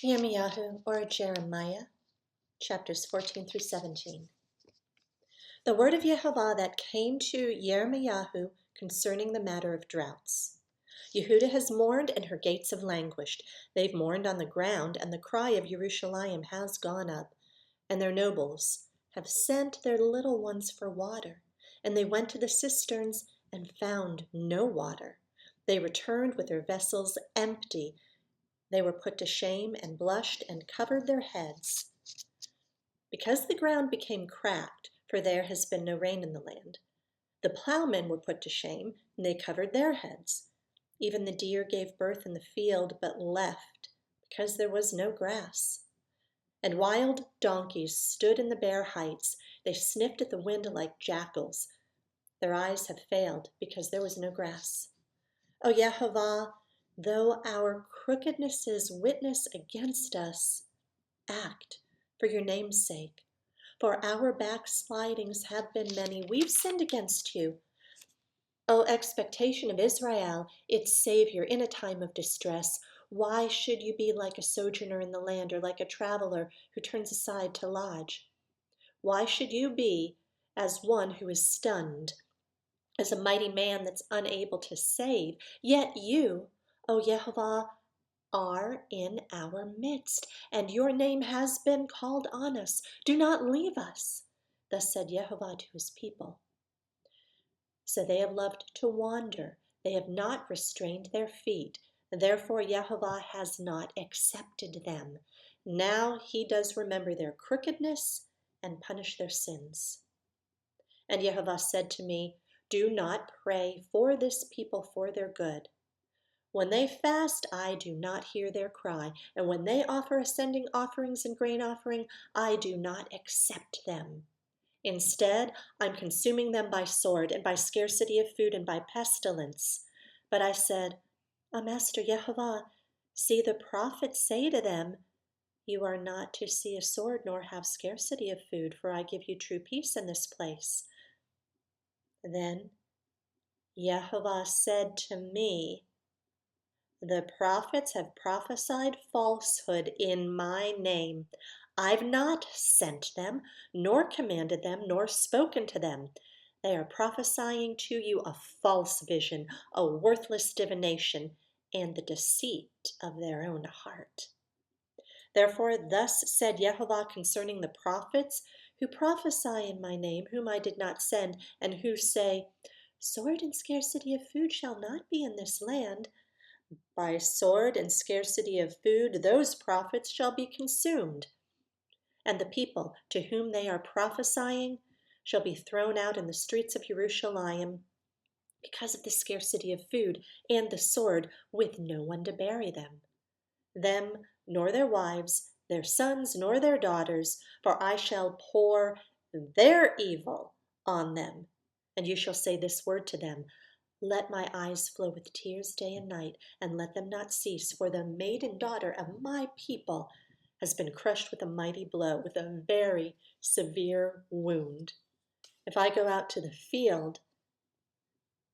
Yirmiyahu or Jeremiah, chapters 14 through 17. The word of Yehovah that came to Yirmiyahu concerning the matter of droughts. Yehuda has mourned and her gates have languished. They've mourned on the ground, and the cry of Jerusalem has gone up. And their nobles have sent their little ones for water, and they went to the cisterns and found no water. They returned with their vessels empty. They were put to shame and blushed and covered their heads. Because the ground became cracked, for there has been no rain in the land, the plowmen were put to shame, and they covered their heads. Even the deer gave birth in the field, but left, because there was no grass. And wild donkeys stood in the bare heights. They sniffed at the wind like jackals. Their eyes have failed, because there was no grass. O Yehovah, though our crookednesses witness against us, act for your name's sake. For our backslidings have been many. We've sinned against you. O expectation of Israel, its Savior, in a time of distress, why should you be like a sojourner in the land, or like a traveler who turns aside to lodge? Why should you be as one who is stunned, as a mighty man that's unable to save? Yet you, O Yehovah, are in our midst, and your name has been called on us. Do not leave us. Thus said Yehovah to his people. So they have loved to wander. They have not restrained their feet. Therefore Yehovah has not accepted them. Now he does remember their crookedness and punish their sins. And Yehovah said to me, do not pray for this people for their good. When they fast, I do not hear their cry, and when they offer ascending offerings and grain offering, I do not accept them. Instead, I'm consuming them by sword, and by scarcity of food, and by pestilence. But I said, O Master Yehovah, see the prophets say to them, you are not to see a sword nor have scarcity of food, for I give you true peace in this place. Then Yehovah said to me, the prophets have prophesied falsehood in my name. I've not sent them, nor commanded them, nor spoken to them. They are prophesying to you a false vision, a worthless divination, and the deceit of their own heart. Therefore, thus said Yehovah concerning the prophets who prophesy in my name, whom I did not send, and who say, sword and scarcity of food shall not be in this land. By sword and scarcity of food, those prophets shall be consumed. And the people to whom they are prophesying shall be thrown out in the streets of Jerusalem because of the scarcity of food and the sword, with no one to bury them. Them, nor their wives, their sons, nor their daughters, for I shall pour their evil on them. And you shall say this word to them, let my eyes flow with tears day and night, and let them not cease, for the maiden daughter of my people has been crushed with a mighty blow, with a very severe wound. If I go out to the field,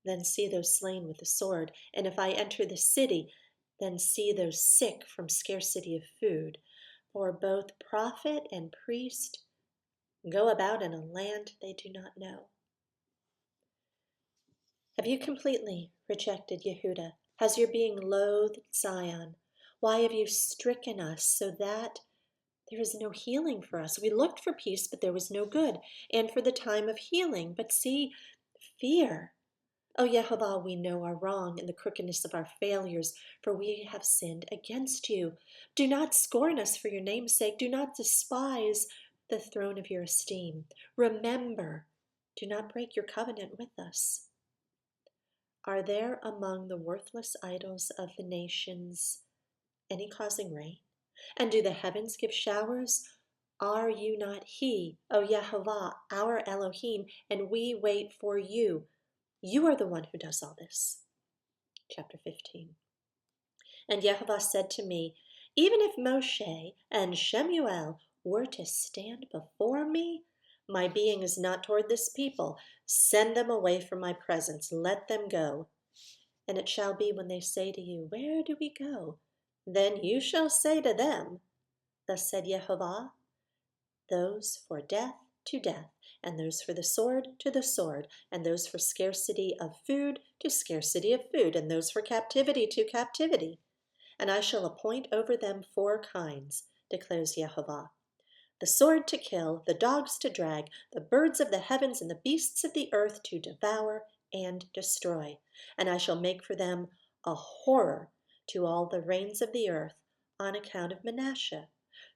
then see those slain with the sword, and if I enter the city, then see those sick from scarcity of food. For both prophet and priest go about in a land they do not know. Have you completely rejected Yehuda? Has your being loathed Zion? Why have you stricken us so that there is no healing for us? We looked for peace, but there was no good, and for the time of healing, but see, fear. O Yehovah, we know our wrong and the crookedness of our failures, for we have sinned against you. Do not scorn us for your name's sake. Do not despise the throne of your esteem. Remember, do not break your covenant with us. Are there among the worthless idols of the nations any causing rain? And do the heavens give showers? Are you not He, O Yehovah, our Elohim, and we wait for you? You are the one who does all this. Chapter 15. And Yehovah said to me, even if Moshe and Shemuel were to stand before me, my being is not toward this people. Send them away from my presence. Let them go. And it shall be when they say to you, where do we go? Then you shall say to them, Thus said Yehovah, those for death to death, and those for the sword to the sword, and those for scarcity of food to scarcity of food, and those for captivity to captivity. And I shall appoint over them 4 kinds, declares Yehovah. The sword to kill, the dogs to drag, the birds of the heavens and the beasts of the earth to devour and destroy. And I shall make for them a horror to all the reigns of the earth on account of Manasseh,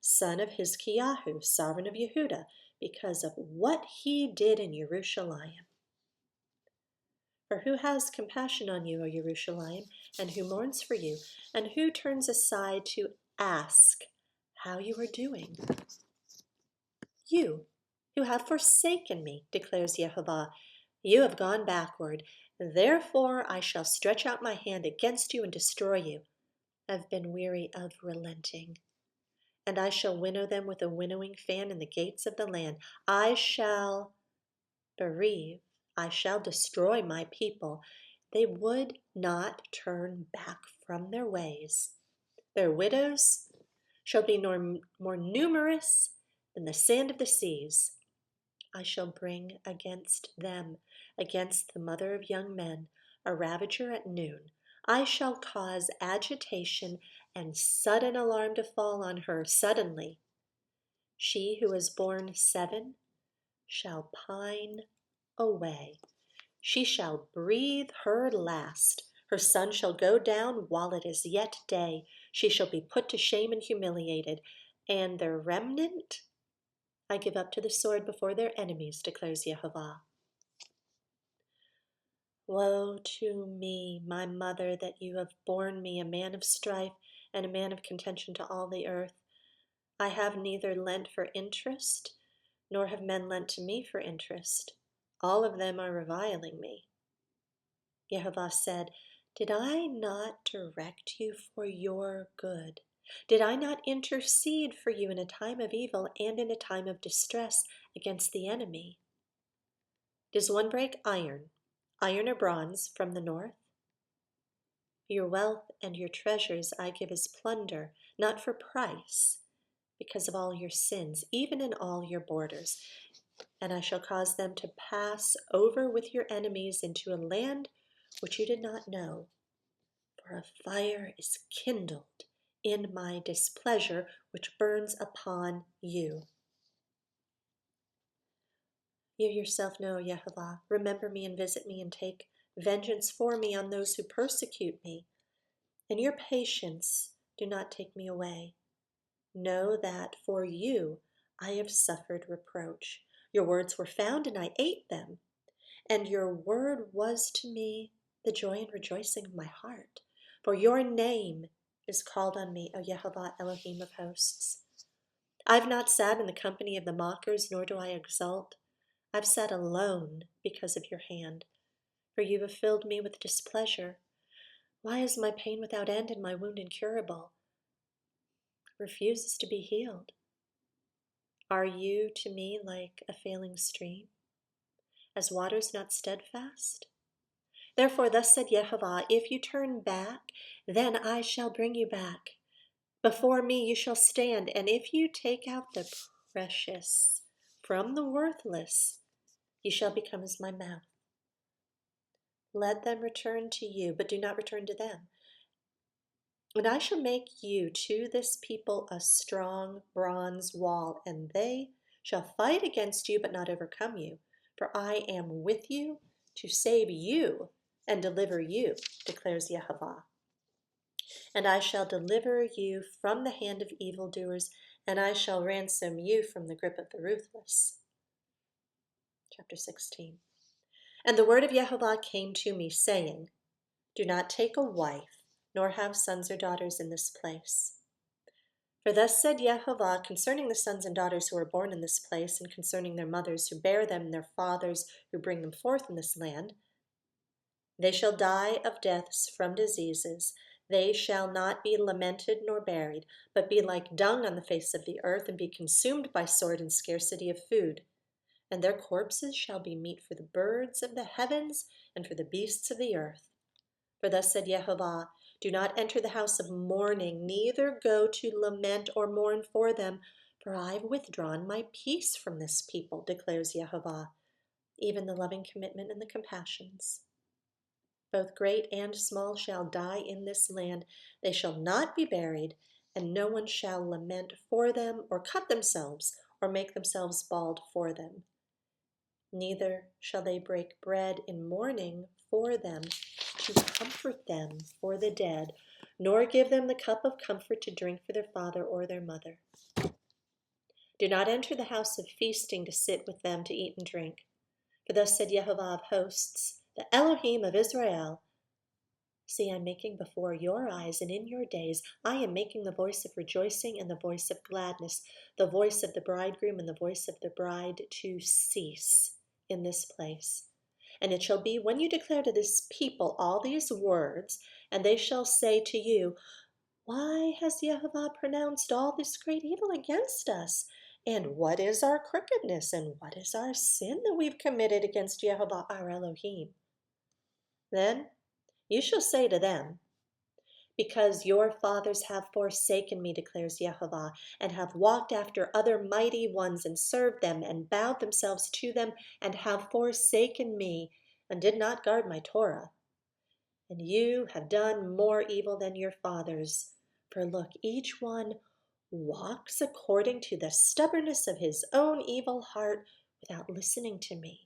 son of Hizkiyahu, sovereign of Yehudah, because of what he did in Jerusalem. For who has compassion on you, O Jerusalem, and who mourns for you, and who turns aside to ask how you are doing? You, who have forsaken me, declares Yehovah, you have gone backward. Therefore I shall stretch out my hand against you and destroy you. I've been weary of relenting. And I shall winnow them with a winnowing fan in the gates of the land. I shall bereave, I shall destroy my people. They would not turn back from their ways. Their widows shall be more numerous than the sand of the seas. I shall bring against them, against the mother of young men, a ravager at noon. I shall cause agitation and sudden alarm to fall on her suddenly. She who has borne 7 shall pine away. She shall breathe her last. Her sun shall go down while it is yet day. She shall be put to shame and humiliated. And the remnant I give up to the sword before their enemies, declares Yehovah. Woe to me, my mother, that you have borne me a man of strife and a man of contention to all the earth. I have neither lent for interest, nor have men lent to me for interest. All of them are reviling me. Yehovah said, Did I not direct you for your good? Did I not intercede for you in a time of evil and in a time of distress against the enemy? Does one break iron or bronze from the north? Your wealth and your treasures I give as plunder, not for price, because of all your sins, even in all your borders. And I shall cause them to pass over with your enemies into a land which you did not know. For a fire is kindled in my displeasure, which burns upon you. You yourself know, Yehovah, remember me and visit me and take vengeance for me on those who persecute me. In your patience, do not take me away. Know that for you I have suffered reproach. Your words were found and I ate them, and your word was to me the joy and rejoicing of my heart. For your name is called on me, O Yehovah Elohim of hosts. I've not sat in the company of the mockers, nor do I exult. I've sat alone because of your hand, for you have filled me with displeasure. Why is my pain without end and my wound incurable? It refuses to be healed. Are you to me like a failing stream, as waters not steadfast? Therefore thus said Yehovah, if you turn back, then I shall bring you back. Before me you shall stand, and if you take out the precious from the worthless, you shall become as my mouth. Let them return to you, but do not return to them. And I shall make you to this people a strong bronze wall, and they shall fight against you, but not overcome you. For I am with you to save you and deliver you, declares Yehovah. And I shall deliver you from the hand of evildoers, and I shall ransom you from the grip of the ruthless. Chapter 16. And the word of Yehovah came to me, saying, Do not take a wife, nor have sons or daughters in this place. For thus said Yehovah concerning the sons and daughters who are born in this place, and concerning their mothers who bear them, and their fathers who bring them forth in this land, they shall die of deaths from diseases. They shall not be lamented nor buried, but be like dung on the face of the earth, and be consumed by sword and scarcity of food. And their corpses shall be meat for the birds of the heavens and for the beasts of the earth. For thus said Yehovah, Do not enter the house of mourning, neither go to lament or mourn for them, for I have withdrawn my peace from this people, declares Yehovah, even the loving commitment and the compassions. Both great and small shall die in this land. They shall not be buried, and no one shall lament for them, or cut themselves, or make themselves bald for them. Neither shall they break bread in mourning for them, to comfort them for the dead, nor give them the cup of comfort to drink for their father or their mother. Do not enter the house of feasting to sit with them to eat and drink. For thus said Yehovah of hosts, the Elohim of Israel, see, I am making before your eyes and in your days, I am making the voice of rejoicing and the voice of gladness, the voice of the bridegroom and the voice of the bride to cease in this place. And it shall be when you declare to this people all these words, and they shall say to you, why has Yehovah pronounced all this great evil against us? And what is our crookedness, and what is our sin that we've committed against Yehovah our Elohim? Then you shall say to them, because your fathers have forsaken me, declares Yehovah, and have walked after other mighty ones and served them and bowed themselves to them and have forsaken me and did not guard my Torah. And you have done more evil than your fathers. For look, each one walks according to the stubbornness of his own evil heart without listening to me.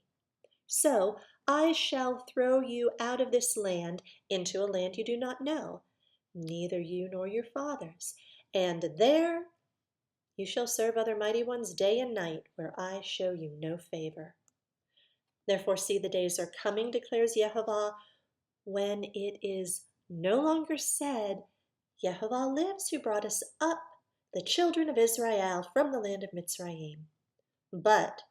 So I shall throw you out of this land into a land you do not know, neither you nor your fathers. And there you shall serve other mighty ones day and night, where I show you no favor. Therefore see, the days are coming, declares Yehovah, when it is no longer said, Yehovah lives who brought us up, the children of Israel, from the land of Mitzrayim. But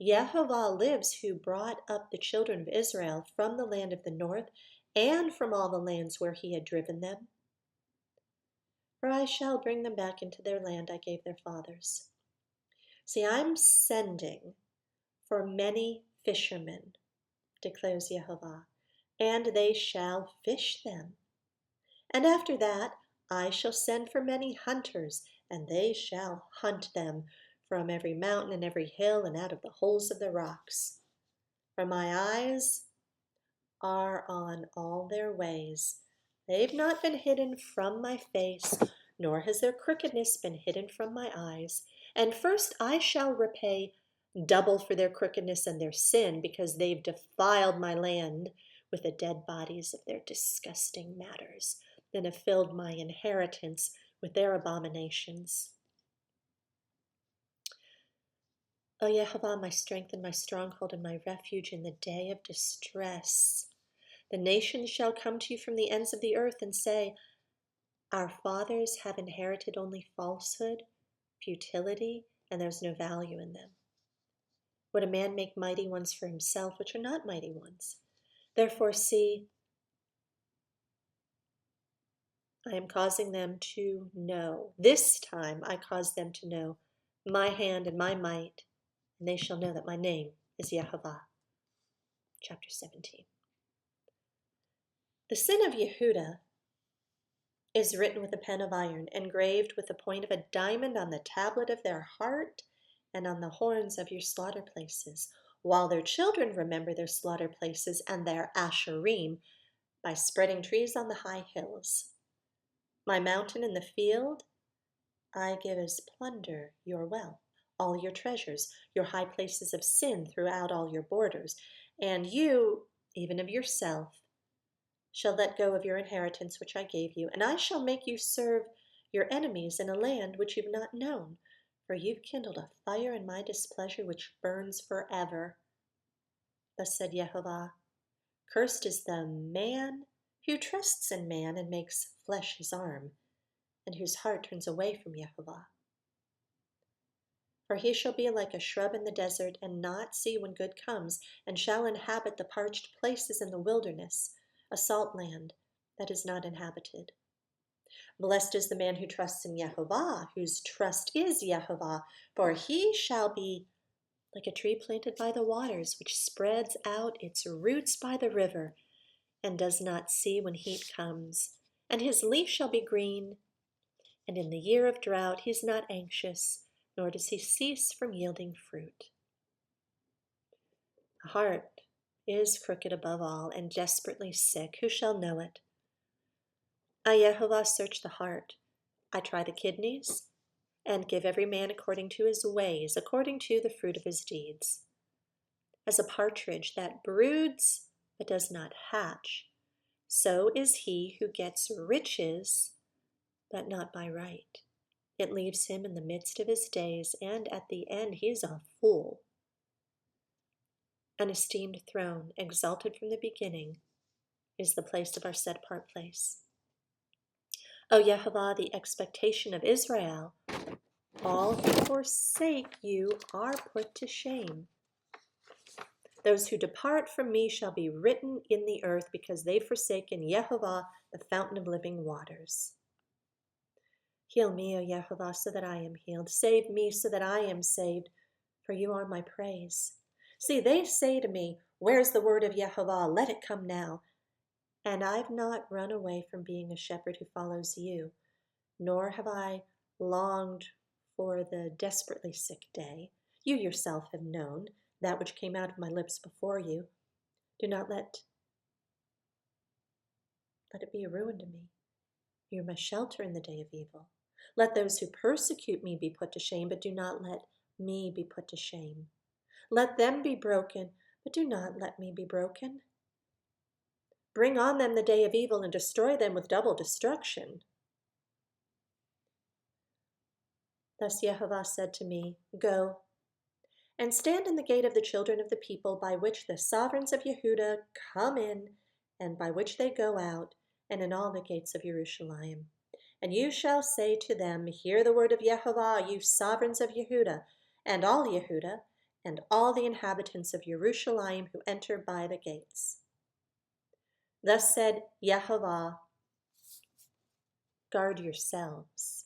Yehovah lives who brought up the children of Israel from the land of the north and from all the lands where he had driven them. For I shall bring them back into their land I gave their fathers. See, I'm sending for many fishermen, declares Yehovah, and they shall fish them. And after that I shall send for many hunters, and they shall hunt them from every mountain and every hill and out of the holes of the rocks. For my eyes are on all their ways. They've not been hidden from my face, nor has their crookedness been hidden from my eyes. And first I shall repay double for their crookedness and their sin, because they've defiled my land with the dead bodies of their disgusting matters, and have filled my inheritance with their abominations. O Yehovah, my strength and my stronghold and my refuge in the day of distress, the nations shall come to you from the ends of the earth and say, our fathers have inherited only falsehood, futility, and there's no value in them. Would a man make mighty ones for himself, which are not mighty ones? Therefore, see, I am causing them to know. This time I cause them to know my hand and my might, and they shall know that my name is Yehovah. Chapter 17. The sin of Yehudah is written with a pen of iron, engraved with the point of a diamond on the tablet of their heart and on the horns of your slaughter places, while their children remember their slaughter places and their asherim by spreading trees on the high hills. My mountain in the field I give as plunder your wealth, all your treasures, your high places of sin throughout all your borders, and you, even of yourself, shall let go of your inheritance which I gave you, and I shall make you serve your enemies in a land which you've not known, for you've kindled a fire in my displeasure which burns forever. Thus said Yehovah, cursed is the man who trusts in man and makes flesh his arm, and whose heart turns away from Yehovah. For he shall be like a shrub in the desert, and not see when good comes, and shall inhabit the parched places in the wilderness, a salt land that is not inhabited. Blessed is the man who trusts in Yehovah, whose trust is Yehovah, for he shall be like a tree planted by the waters, which spreads out its roots by the river, and does not see when heat comes, and his leaf shall be green. And in the year of drought he is not anxious, nor does he cease from yielding fruit. The heart is crooked above all, and desperately sick. Who shall know it? I, Yehovah, search the heart. I try the kidneys, and give every man according to his ways, according to the fruit of his deeds. As a partridge that broods but does not hatch, so is he who gets riches, but not by right. It leaves him in the midst of his days, and at the end he is a fool. An esteemed throne, exalted from the beginning, is the place of our set-apart place. O Yehovah, the expectation of Israel, all who forsake you are put to shame. Those who depart from me shall be written in the earth, because they've forsaken Yehovah, the fountain of living waters. Heal me, O Yehovah, so that I am healed. Save me so that I am saved, for you are my praise. See, they say to me, where's the word of Yehovah? Let it come now. And I've not run away from being a shepherd who follows you, nor have I longed for the desperately sick day. You yourself have known that which came out of my lips before you. Do not let it be a ruin to me. You are my shelter in the day of evil. Let those who persecute me be put to shame, but do not let me be put to shame. Let them be broken, but do not let me be broken. Bring on them the day of evil and destroy them with double destruction. Thus Yehovah said to me, Go, and stand in the gate of the children of the people, by which the sovereigns of Yehuda come in, and by which they go out, and in all the gates of Jerusalem. And you shall say to them, Hear the word of Yehovah, you sovereigns of Yehuda, and all the inhabitants of Jerusalem who enter by the gates. Thus said Yehovah, Guard yourselves,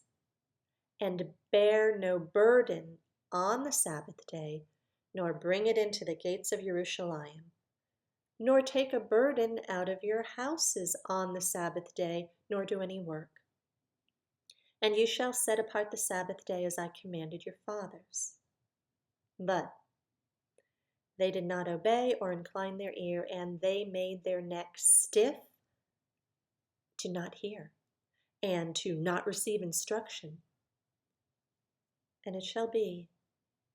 and bear no burden on the Sabbath day, nor bring it into the gates of Jerusalem, nor take a burden out of your houses on the Sabbath day, nor do any work. And you shall set apart the Sabbath day as I commanded your fathers. But they did not obey or incline their ear, and they made their necks stiff to not hear, and to not receive instruction. And it shall be,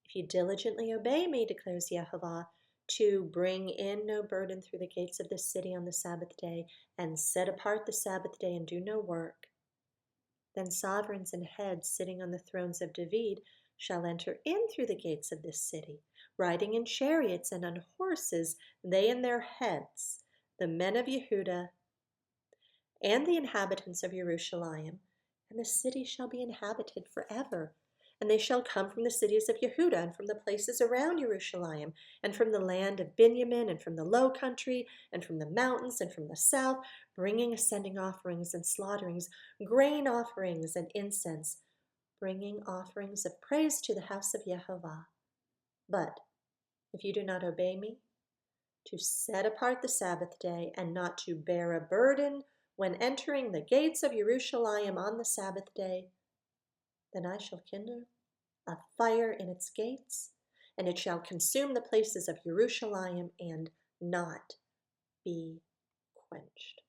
if you diligently obey me, declares Yehovah, to bring in no burden through the gates of this city on the Sabbath day, and set apart the Sabbath day and do no work, then sovereigns and heads sitting on the thrones of David shall enter in through the gates of this city, riding in chariots and on horses, they and their heads, the men of Yehuda and the inhabitants of Jerusalem, and the city shall be inhabited forever. And they shall come from the cities of Yehuda, and from the places around Jerusalem, and from the land of Benjamin, and from the low country, and from the mountains, and from the south, bringing ascending offerings and slaughterings, grain offerings and incense, bringing offerings of praise to the house of Yehovah. But if you do not obey me, to set apart the Sabbath day, and not to bear a burden when entering the gates of Jerusalem on the Sabbath day, then I shall kindle a fire in its gates, and it shall consume the places of Jerusalem and not be quenched.